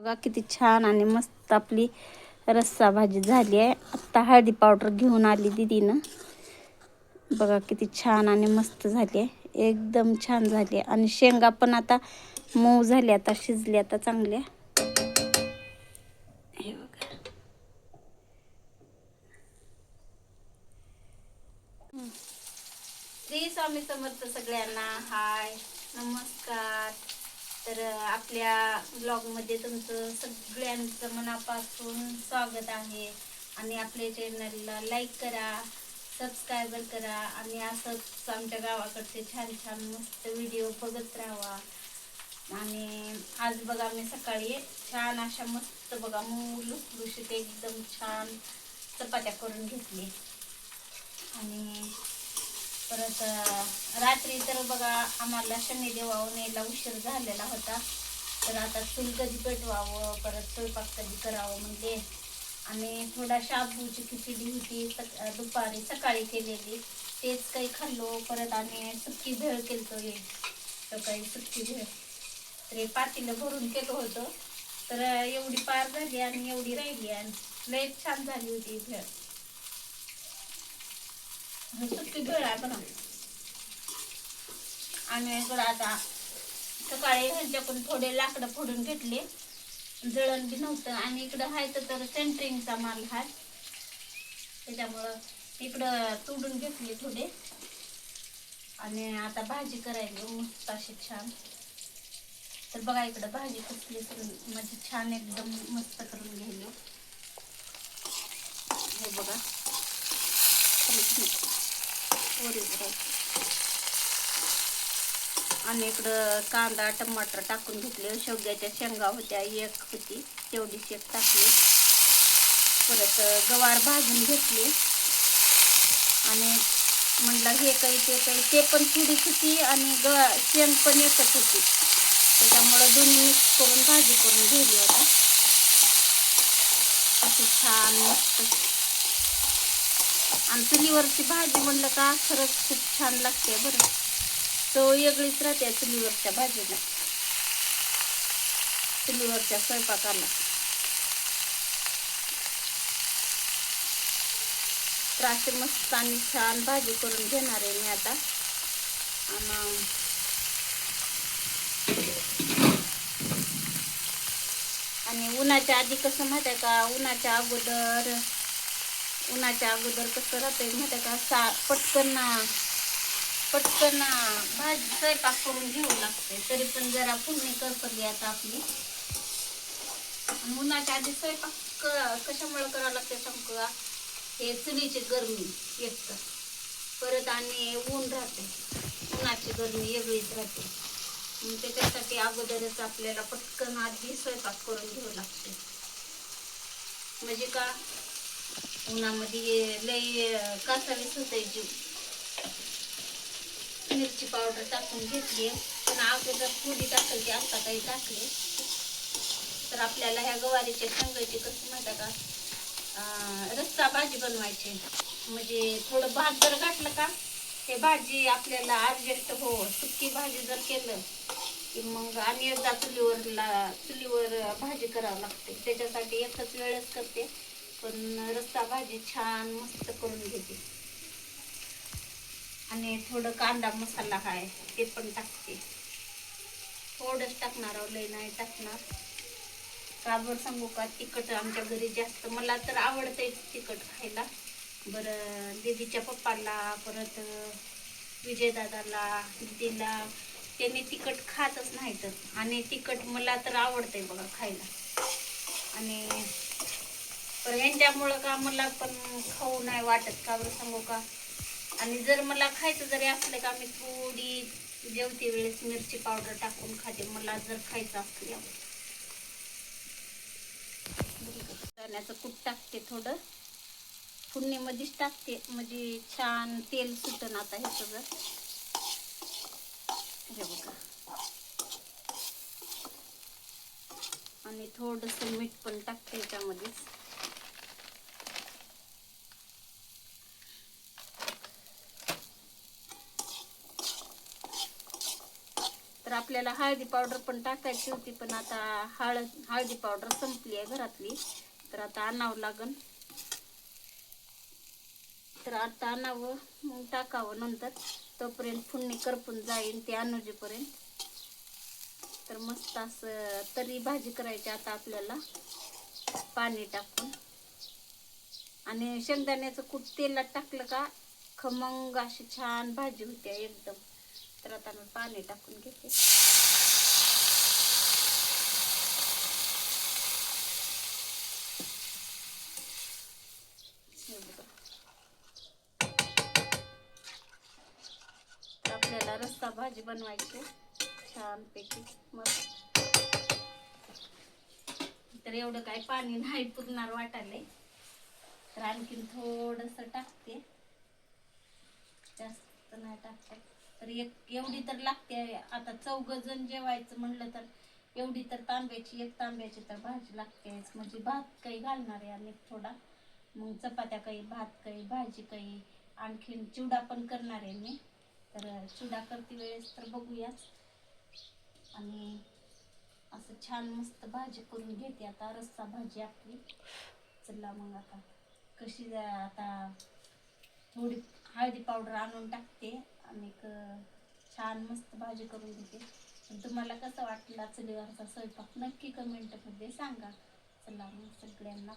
बघा किती छान आणि मस्त आपली रस्सा भाजी झाली आहे. आत्ता हळदी पावडर घेऊन आली दीदीनं. बघा किती छान आणि मस्त झाली आहे, एकदम छान झाली आहे. आणि शेंगा पण आता मऊ झाली, आता शिजली आता चांगल्या. हे बघा. श्री स्वामी समर्थ सगळ्यांना. हाय, नमस्कार. तर आपल्या ब्लॉगमध्ये तुमचं सगळ्यांचं मनापासून स्वागत आहे. आणि आपल्या चॅनलला लाईक करा, सबस्क्राईबर करा आणि असंच आमच्या गावाकडचे छान छान मस्त व्हिडिओ बघत राहा. आणि आज बघा मी सकाळी छान अशा मस्त बघा मऊ लुसलुशीत एकदम छान चपात्या करून घेतली. आणि परत रात्री तर बघा आम्हाला शनिदेवावर न्यायला उशीर झालेला होता. तर आता चूल कधी पेटवावं, परत स्वयंपाक कधी करावं म्हणजे. आणि थोडा शाबूची खिचडी होती दुपारी सकाळी केलेली, तेच काही खाल्लो. परत आणि सुक्की भेळ केलतो, सकाळी सुक्की भेळ. तर हे पातीला भरून केलं होतं. तर एवढी पार झाली आणि एवढी राहिली आणि लय छान झाली होती भेळ. सुक्की भेळ आहे बघा. आणि इकडं आता सकाळी ह्यांच्याकडून थोडे लाकडं फोडून घेतले, जळण बी नव्हतं. आणि इकडं हायचं तर सेंटरिंगचा माल हाय, त्याच्यामुळं इकडं तोडून घेतले थोडे. आणि आता भाजी करायला मस्त अशी छान. तर बघा इकडं भाजी कसली म्हणजे छान एकदम मस्त करून घ्यायला. हे बघा आणि इकडं कांदा टमाटर टाकून घेतले. शेवग्याच्या शेंगा होत्या, एक होती तेवढीच एक टाकली. परत गवार भाजून घेतली. आणि म्हटलं हे काही ते काही, ते पण थोडीच होती आणि शेंग पण एकच होती, त्याच्यामुळं दोन्ही मिक्स करून भाजी करून घेतली. आता अशी छान मस्त. आणि चुलीवरची भाजी म्हणलं का खरंच खूप छान लागते बरं. तो वेगळीच राहते चुलीवरच्या भाजीला, चुलीवरच्या स्वयंपाकाला. तर अशी मस्त आणि छान भाजी करून घेणार आहे मी आता. आणि उन्हाच्या आधी कसं माहिती आहे का, उन्हाच्या अगोदर कसं राहतंय माहिती आहे का, पटकन भाजी स्वयंपाक करून घेऊ लागते. तरी पण जरा पुण्य करपली आता आपली. उन्हाच्या आधी स्वयंपाक कशामुळे करावं लागते सांगू का, हे चुलीची गरमी एक तर, परत आणि ऊन राहते, उन्हाची गरमी वेगळीच राहते. त्याच्यासाठी अगोदरच आपल्याला पटकन आधी स्वयंपाक करून घेऊ लागते. म्हणजे का, उन्हामध्ये लय कासावीस होते जीव. मिरची पावडर टाकून घेतली, पण अगोदर थोडी टाकायची, आता काही टाकले. तर आपल्याला ह्या गवारीच्या शेंगाची कसं माहिती का, रस्सा भाजी बनवायची. म्हणजे थोडं भात जर घातलं का हे भाजी आपल्याला ॲडजस्ट हो. सुकी भाजी जर केलं की मग आणि एकदा चुलीवर भाजी करावं लागते. त्याच्यासाठी एकच वेळेस करते, पण रस्सा भाजी छान मस्त करून घेते. आणि थोडं कांदा मसाला आहे ते पण टाकते, थोडंच टाकणार, लय नाही टाकणार. का बरं सांगू का, तिखट आमच्या घरी जास्त, मला तर आवडतंय तिखट खायला. बरं दीदीच्या पप्पाला, परत विजयदादाला, दीदीला, त्यांनी तिखट खातच नाहीत. आणि तिखट मला तर आवडतंय बघा खायला. आणि पण यांच्यामुळं का मला पण खाऊ नाही वाटत. का बरं सांगू का, आणि जर मला खायचं जरी असलं का मी थोडी जेवते वेळेस मिरची पावडर टाकून खाते, मला जर खायचं असलं. चण्याचं कूट टाकते, थोडं फोडणीमध्येच टाकते म्हणजे छान तेल सुटन. आता हे सगळं हे बघा. आणि थोडंसं मीठ पण टाकते याच्यामध्येच. तर आपल्याला हळदी पावडर पण टाकायची होती, पण आता हळदी पावडर संपली आहे घरातली, तर आता आणावं लागन. तर आता आणावं मग टाकावं नंतर, तोपर्यंत फुडणी करपून जाईल ते अनुजेपर्यंत. तर मस्त असं तरी भाजी करायची आता आपल्याला पाणी टाकून. आणि शेंगदाण्याचं कूट तेलात टाकलं का खमंग अशी छान भाजी होते एकदम. तर आता मी पाणी टाकून घेते. तर आपल्याला रस्सा भाजी बनवायची छानपैकी मस्त. तर एवढं काही पाणी नाही पुरणार वाटायलंय, तर आणखीन थोडंसं टाकते, जास्त नाही टाकते. तर एवढी तर लागते. आता 4 जण जेवायचं म्हणलं तर एवढी तर तांब्याची, 1 तांब्याची तर भाजी लागतेच. म्हणजे भात काही घालणार आहे आणि थोडा, मग चपात्या काही, भात काही, भाजी काही, आणखीन चिवडा पण करणार आहे मी. तर चिवडा करते वेळेस तर बघूयाच. आणि असं छान मस्त भाजी करून घेते आता, रस्सा भाजी आपली. चला मग आता कशी आता थोडी हळदी पावडर आणून टाकते आणि छान मस्त भाजी करून घेते. तुम्हाला कसं वाटला चुलीवरचा स्वयंपाक नक्की कमेंटमध्ये सांगा. चला मग सगळ्यांना